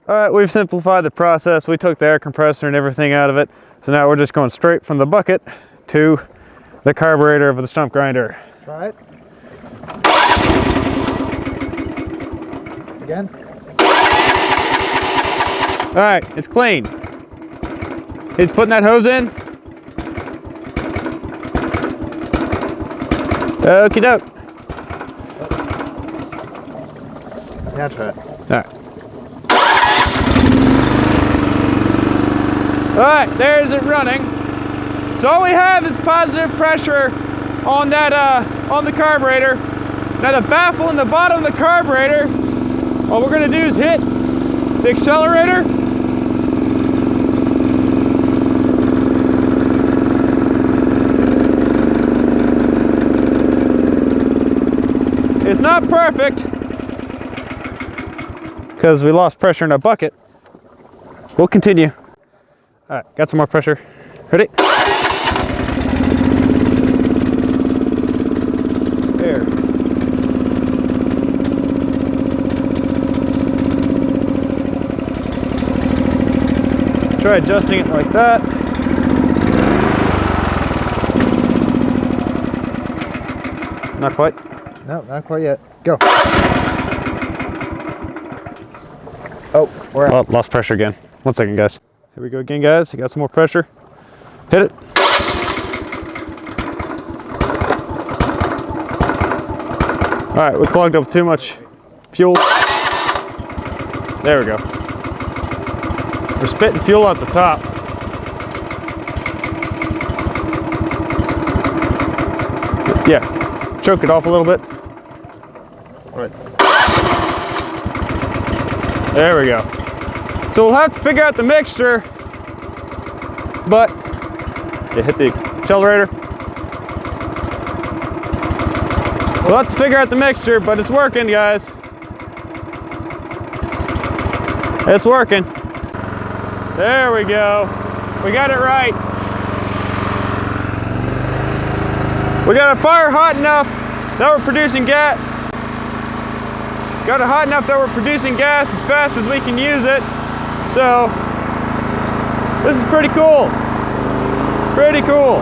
All right, we've simplified the process. We took the air compressor and everything out of it. So now we're just going straight from the bucket to the carburetor of the stump grinder. Try it. Again. All right, it's clean. He's putting that hose in. Okie doke. Yeah, try it. All right. All right, there's it running. So all we have is positive pressure on that on the carburetor. Now the baffle in the bottom of the carburetor, all we're going to do is hit the accelerator. It's not perfect because we lost pressure in our bucket. We'll continue. All right, got some more pressure. Ready? There. Try adjusting it like that. Not quite. No, not quite yet. Go. Oh, we're out. Oh, lost pressure again. 1 second, guys. Here we go again, guys. I got some more pressure. Hit it. All right, we clogged up too much fuel. There we go. We're spitting fuel out the top. Yeah, choke it off a little bit. Right. There we go. So we'll have to figure out the mixture, but you hit the accelerator. We'll have to figure out the mixture, but it's working, guys. It's working. There we go. We got it right. We got a fire hot enough that we're producing gas. Got it hot enough that we're producing gas as fast as we can use it. So this is pretty cool. Pretty cool.